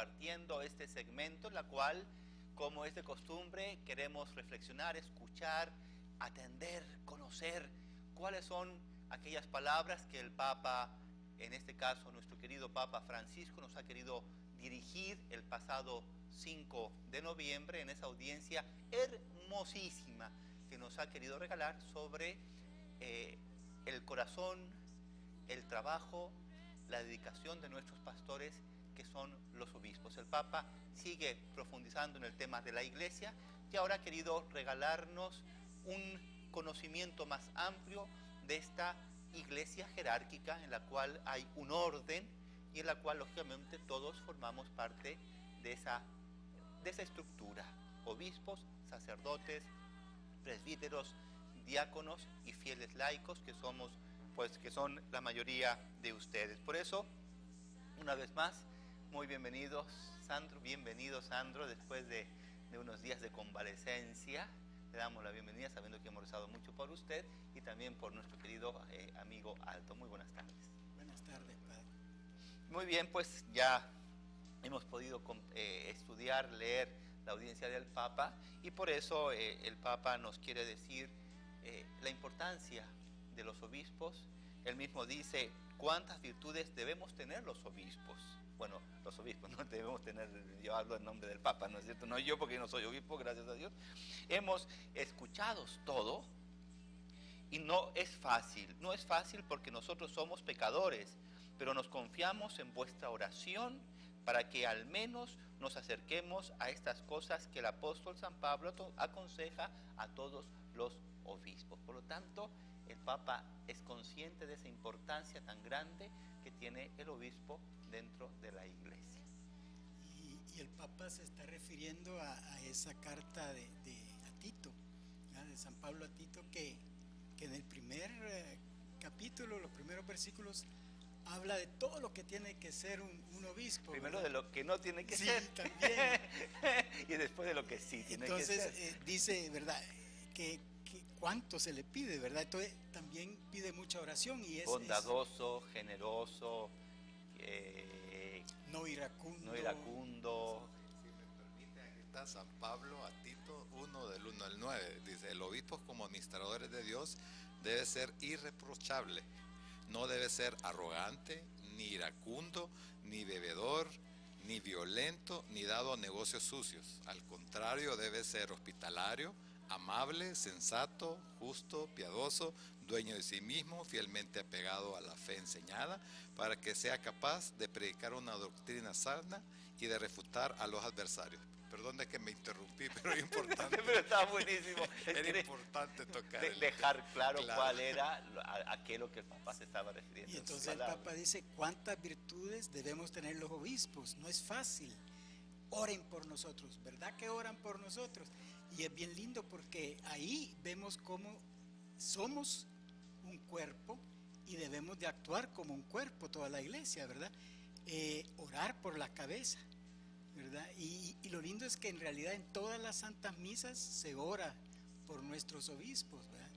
compartiendo este segmento, en la cual, como es de costumbre, queremos reflexionar, escuchar, atender, conocer cuáles son aquellas palabras que el Papa, en este caso nuestro querido Papa Francisco, nos ha querido dirigir el pasado 5 de noviembre en esa audiencia hermosísima que nos ha querido regalar sobre el corazón, el trabajo, la dedicación de nuestros pastores, que son los obispos. El Papa sigue profundizando en el tema de la Iglesia y ahora ha querido regalarnos un conocimiento más amplio de esta Iglesia jerárquica en la cual hay un orden y en la cual lógicamente todos formamos parte de esa estructura: obispos, sacerdotes, presbíteros, diáconos y fieles laicos, que somos, pues, que son la mayoría de ustedes. Por eso, una vez más, muy bienvenido Sandro, después de unos días de convalecencia. Le damos la bienvenida sabiendo que hemos rezado mucho por usted y también por nuestro querido amigo Alto. Muy buenas tardes. Buenas tardes, padre. Muy bien, pues ya hemos podido estudiar, leer la audiencia del Papa, y por eso el Papa nos quiere decir la importancia de los obispos. Él mismo dice cuántas virtudes debemos tener los obispos. Bueno, los obispos no debemos tener, yo hablo en nombre del Papa, ¿no es cierto? No yo, porque yo no soy obispo, gracias a Dios. Hemos escuchado todo y no es fácil porque nosotros somos pecadores, pero nos confiamos en vuestra oración para que al menos nos acerquemos a estas cosas que el apóstol San Pablo aconseja a todos los obispos. Por lo tanto, el Papa es consciente de esa importancia tan grande que tiene el obispo dentro de la Iglesia. Y el Papa se está refiriendo a esa carta a Tito, ¿ya? De San Pablo a Tito, que en el primer capítulo, los primeros versículos, habla de todo lo que tiene que ser un obispo. Primero, ¿verdad? de lo que no tiene que sí, ser. También. Y después de lo que sí tiene que ser. Entonces, dice, ¿verdad? Que cuánto se le pide, ¿verdad? Entonces, también pide mucha oración y es bondadoso, generoso, no iracundo. No iracundo. Si me permite, aquí está San Pablo a Tito 1 del 1 al 9. Dice: el obispo, como administradores de Dios, debe ser irreprochable. No debe ser arrogante, ni iracundo, ni bebedor, ni violento, ni dado a negocios sucios. Al contrario, debe ser hospitalario, amable, sensato, justo, piadoso, dueño de sí mismo, fielmente apegado a la fe enseñada, para que sea capaz de predicar una doctrina sana y de refutar a los adversarios. Perdón de que me interrumpí, pero es importante. Pero está buenísimo. Era importante tocar dejar claro cuál era aquello que el Papa se estaba refiriendo. Y entonces el Papa dice: ¿cuántas virtudes debemos tener los obispos? No es fácil. Oren por nosotros, ¿verdad que oran por nosotros? Y es bien lindo porque ahí vemos cómo somos un cuerpo y debemos de actuar como un cuerpo, toda la iglesia, ¿verdad? Orar por la cabeza, ¿verdad? Y lo lindo es que en realidad en todas las santas misas se ora por nuestros obispos, ¿verdad?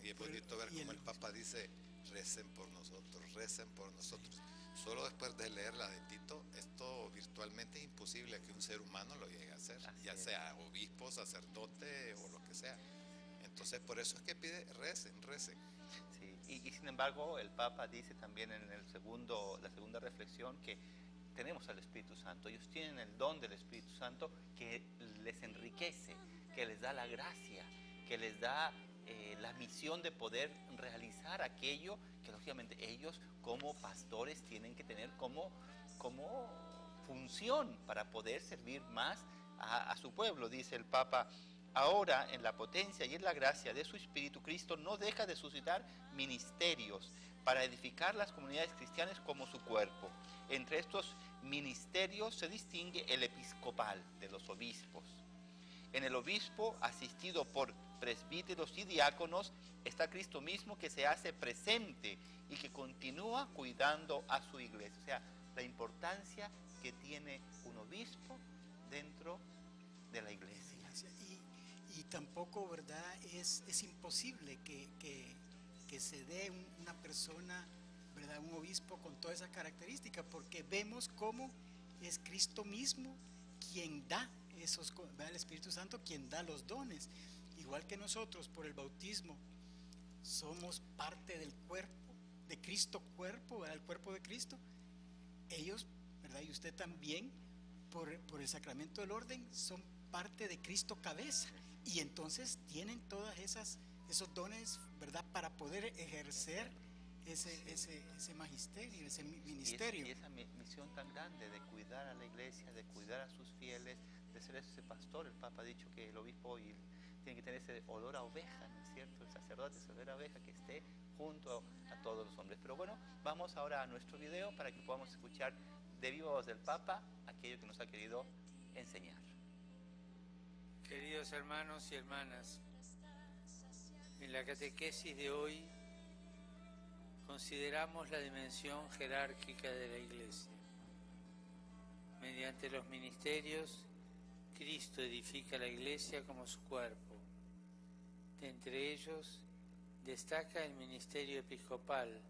Y es bonito ver cómo el Papa dice: recen por nosotros, recen por nosotros. Solo después de leer la de Tito, esto virtualmente es imposible que un ser humano lo llegue a hacer, ya sea obispo, sacerdote o lo que sea. Entonces, por eso es que pide: recen. Sí, y sin embargo, el Papa dice también en la segunda reflexión que tenemos al Espíritu Santo. Ellos tienen el don del Espíritu Santo que les enriquece, que les da la gracia, que les da la misión de poder realizar aquello que lógicamente ellos como pastores tienen que tener como función para poder servir más a su pueblo. Dice el Papa: ahora, en la potencia y en la gracia de su Espíritu, Cristo no deja de suscitar ministerios para edificar las comunidades cristianas como su cuerpo. Entre estos ministerios se distingue el episcopal, de los obispos. En el obispo, asistido por presbíteros y diáconos, está Cristo mismo, que se hace presente y que continúa cuidando a su iglesia. O sea, la importancia que tiene un obispo dentro de la iglesia. Y tampoco, ¿verdad? Es imposible que se dé una persona, ¿verdad? Un obispo con todas esas características, porque vemos cómo es Cristo mismo quien da el Espíritu Santo quien da los dones. Igual que nosotros por el bautismo somos parte del cuerpo de Cristo, el cuerpo de Cristo. Ellos, ¿verdad? Y usted también por el sacramento del orden son parte de Cristo cabeza, y entonces tienen todas esos dones, ¿verdad? Para poder ejercer ese magisterio, ese ministerio. Y esa misión tan grande de cuidar a la iglesia, de cuidar a sus fieles, de ser ese pastor. El Papa ha dicho que el obispo hoy tiene que tener ese olor a oveja, ¿no es cierto? El sacerdote, ese olor a oveja, que esté junto a todos los hombres. Pero bueno, vamos ahora a nuestro video para que podamos escuchar de viva voz del Papa aquello que nos ha querido enseñar. Queridos hermanos y hermanas, en la catequesis de hoy consideramos la dimensión jerárquica de la Iglesia. Mediante los ministerios, Cristo edifica la Iglesia como su cuerpo. De entre ellos destaca el ministerio episcopal,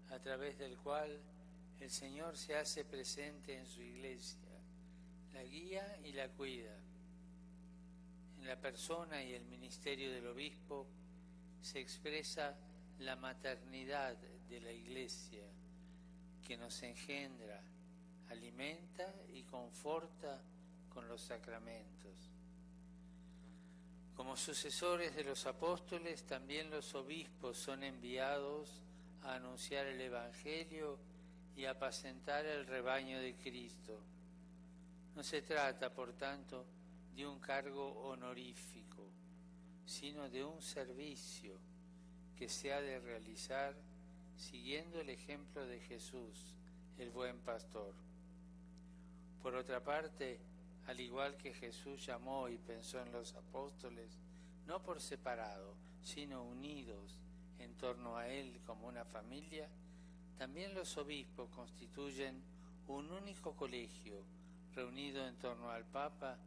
a través del cual el Señor se hace presente en su Iglesia, la guía y la cuida. En la persona y el ministerio del obispo se expresa la maternidad de la Iglesia, que nos engendra, alimenta y conforta con los sacramentos. Como sucesores de los apóstoles, también los obispos son enviados a anunciar el Evangelio y apacentar el rebaño de Cristo. No se trata, por tanto, de un cargo honorífico, sino de un servicio que se ha de realizar siguiendo el ejemplo de Jesús, el buen pastor. Por otra parte, al igual que Jesús llamó y pensó en los apóstoles, no por separado, sino unidos en torno a él como una familia, también los obispos constituyen un único colegio reunido en torno al Papa,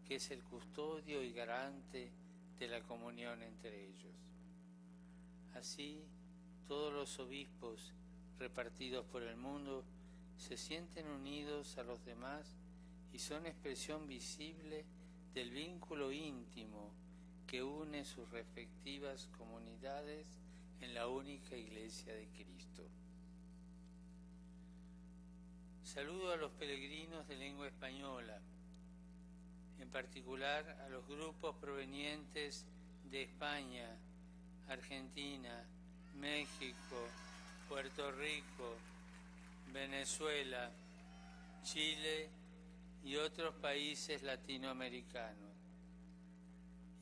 que es el custodio y garante de la comunión entre ellos. Así, todos los obispos repartidos por el mundo se sienten unidos a los demás y son expresión visible del vínculo íntimo que une sus respectivas comunidades en la única Iglesia de Cristo. Saludo a los peregrinos de lengua española, en particular a los grupos provenientes de España, Argentina, México, Puerto Rico, Venezuela, Chile y otros países latinoamericanos.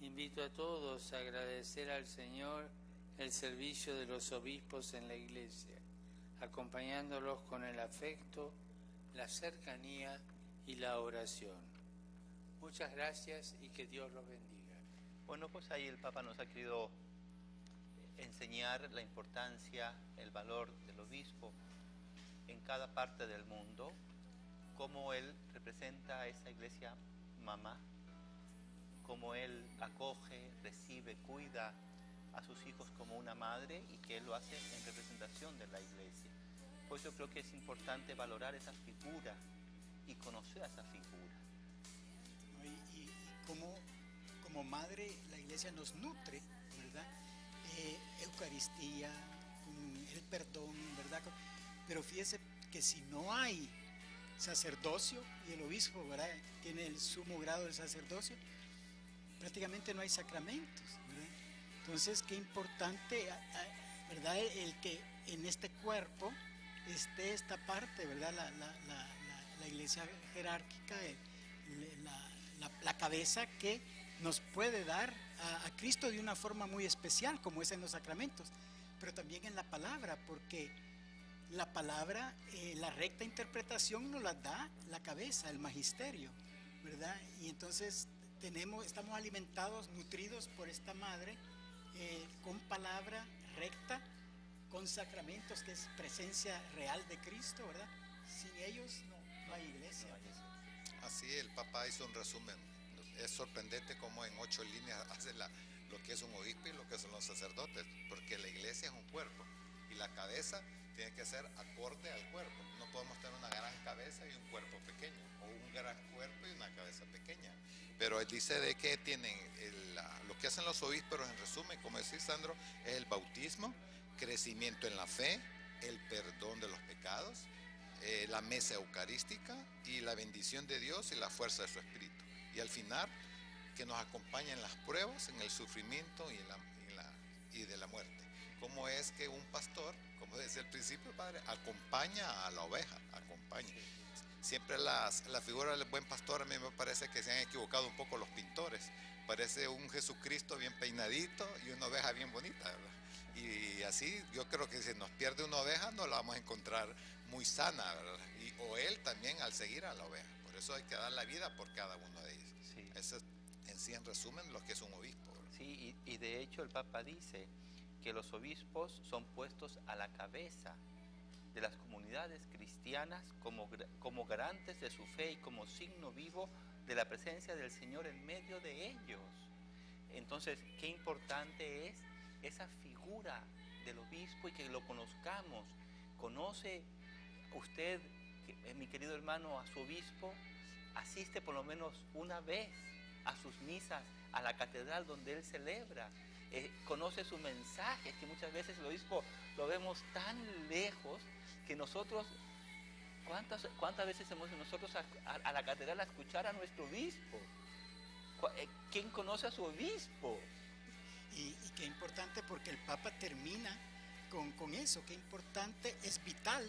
Invito a todos a agradecer al Señor el servicio de los obispos en la Iglesia, acompañándolos con el afecto, la cercanía y la oración. Muchas gracias y que Dios los bendiga. Bueno, pues ahí el Papa nos ha querido enseñar la importancia, el valor del obispo en cada parte del mundo, cómo él representa a esa iglesia mamá, cómo él acoge, recibe, cuida a sus hijos como una madre, y que él lo hace en representación de la iglesia. Pues yo creo que es importante valorar esa figura y conocer a esa figura. Y como madre la iglesia nos nutre, ¿verdad? Eucaristía, el perdón, ¿verdad? Pero fíjese que si no hay sacerdocio, y el obispo, ¿verdad?, tiene el sumo grado de sacerdocio, prácticamente no hay sacramentos, ¿verdad? Entonces, qué importante, ¿verdad?, el que en este cuerpo esté esta parte, ¿verdad?, la iglesia jerárquica, la cabeza que nos puede dar a Cristo de una forma muy especial, como es en los sacramentos, pero también en la palabra, porque la palabra, la recta interpretación nos la da la cabeza, el magisterio, ¿verdad? Y entonces estamos alimentados, nutridos por esta madre, con palabra recta, con sacramentos, que es presencia real de Cristo, ¿verdad? Sin ellos no hay iglesia. Así el Papa hizo un resumen. Es sorprendente cómo en 8 líneas hace lo que es un obispo y lo que son los sacerdotes, porque la iglesia es un cuerpo, y Y la cabeza tiene que ser acorde al cuerpo. No podemos tener una gran cabeza y un cuerpo pequeño, o un gran cuerpo y una cabeza pequeña. Pero él dice de que tienen lo que hacen los obispos, en resumen, como decís, Sandro, es el bautismo, crecimiento en la fe, el perdón de los pecados, la mesa eucarística y la bendición de Dios y la fuerza de su Espíritu. Y al final, que nos acompaña en las pruebas, en el sufrimiento y de la muerte. ¿Cómo es que un pastor, como decía al principio, padre, acompaña a la oveja? Acompaña. Siempre la figura del buen pastor, a mí me parece que se han equivocado un poco los pintores. Parece un Jesucristo bien peinadito y una oveja bien bonita, ¿verdad? Y así yo creo que si nos pierde una oveja no la vamos a encontrar muy sana, ¿verdad? O él también al seguir a la oveja. Por eso hay que dar la vida por cada uno de ellos. Sí. Eso es en sí, en resumen, lo que es un obispo, ¿verdad? Sí, y de hecho el Papa dice que los obispos son puestos a la cabeza de las comunidades cristianas como garantes de su fe y como signo vivo de la presencia del Señor en medio de ellos. Entonces, qué importante es esa figura del obispo y que lo conozcamos. ¿Conoce usted, mi querido hermano, a su obispo? Asiste por lo menos una vez a sus misas, a la catedral donde él celebra. Conoce su mensaje, que muchas veces el obispo lo vemos tan lejos que nosotros, ¿cuántas veces hemos ido nosotros a la catedral a escuchar a nuestro obispo? ¿Quién conoce a su obispo? Y qué importante, porque el Papa termina con eso, qué importante, es vital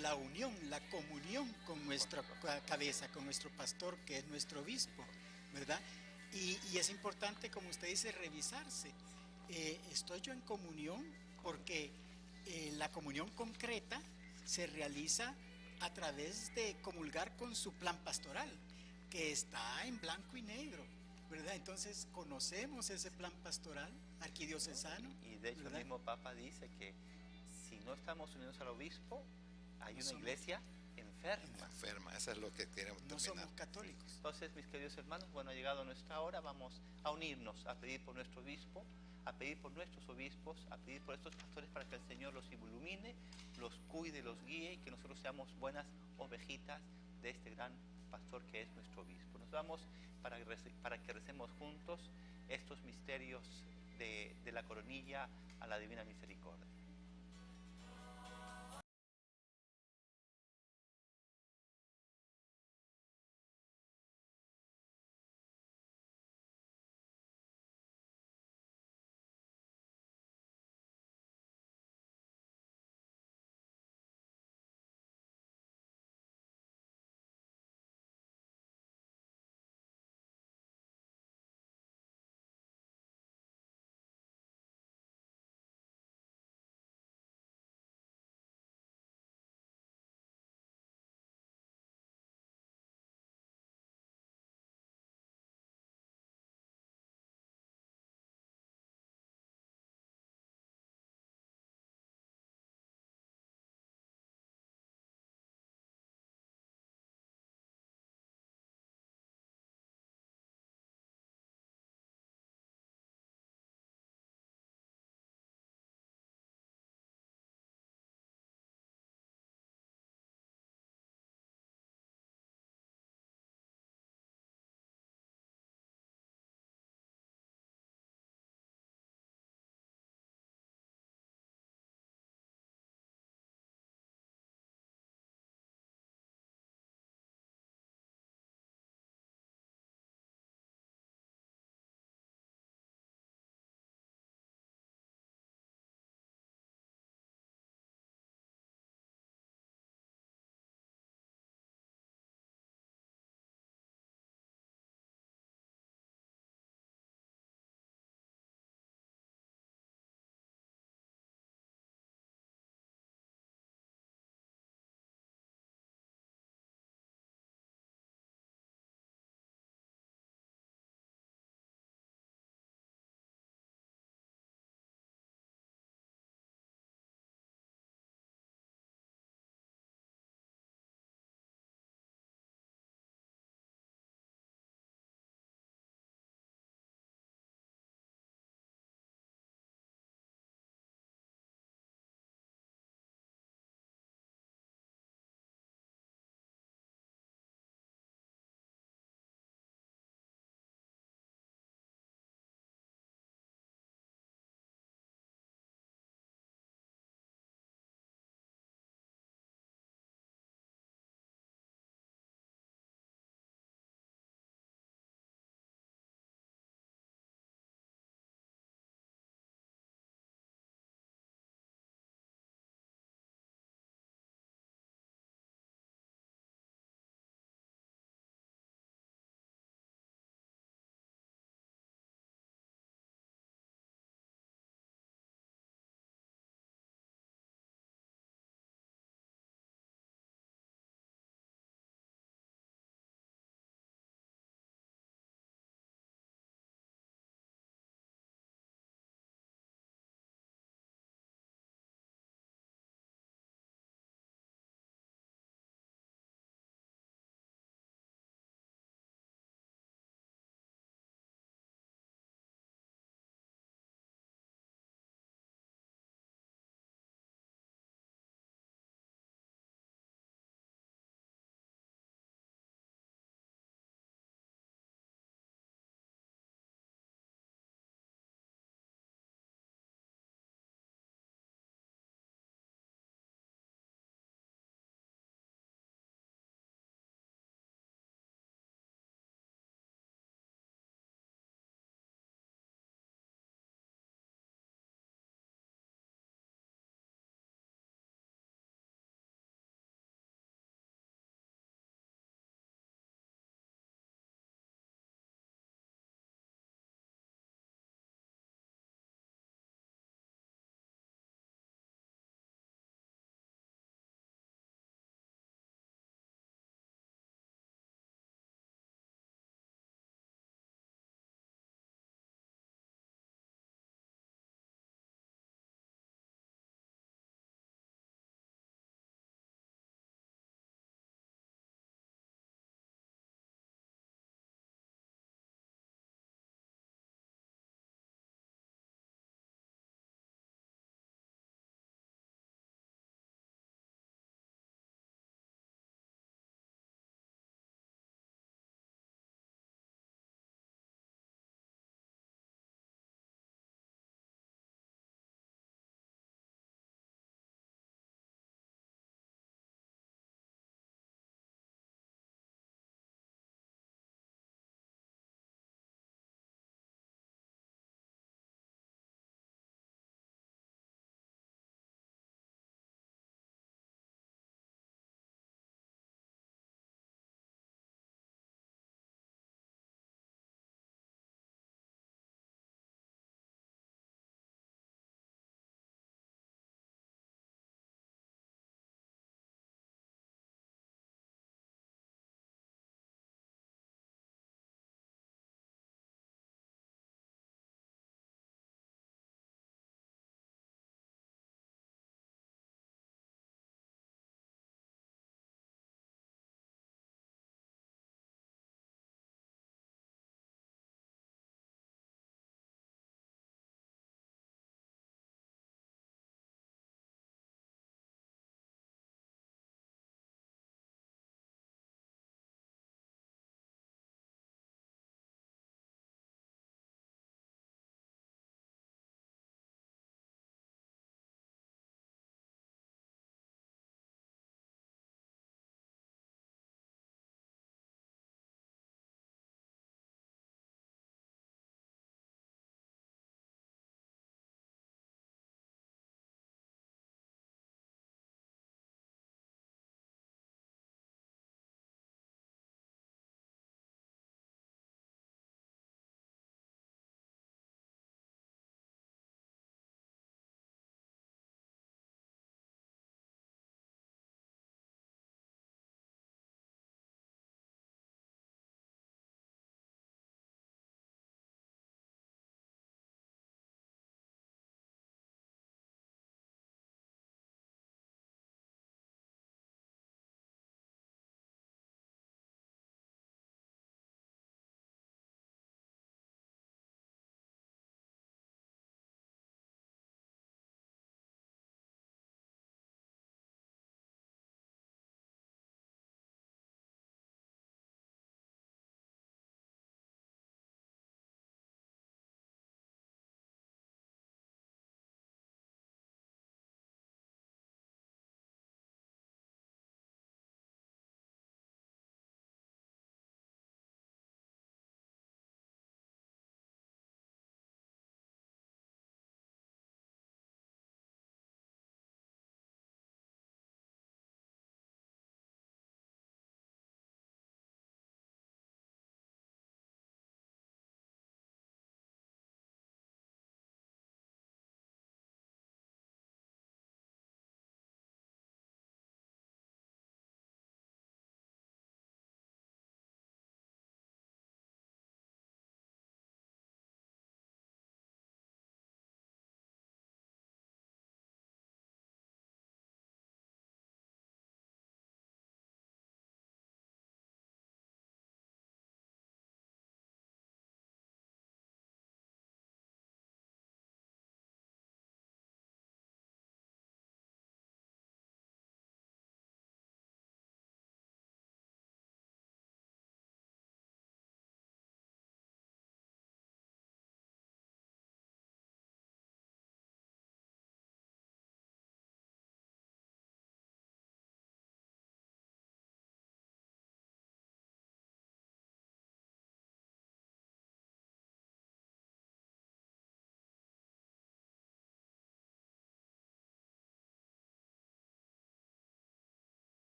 la unión, la comunión con nuestra cabeza, con nuestro pastor, que es nuestro obispo, ¿verdad? Y es importante, como usted dice, revisarse. ¿Estoy yo en comunión? Porque la comunión concreta se realiza a través de comulgar con su plan pastoral, que está en blanco y negro, ¿verdad? Entonces conocemos ese plan pastoral arquidiocesano. Y de hecho, ¿verdad? el mismo Papa dice que si no estamos unidos al obispo, hay No una somos iglesia enferma. Enferma, eso es lo que queremos No terminar. somos católicos. Entonces, mis queridos hermanos, bueno, ha llegado nuestra hora, vamos a unirnos, a pedir por nuestro obispo, a pedir por nuestros obispos, a pedir por estos pastores para que el Señor los ilumine, los cuide, los guíe y que nosotros seamos buenas ovejitas de este gran pastor que es nuestro obispo. Nos vamos para que recemos juntos estos misterios de la coronilla a la Divina Misericordia.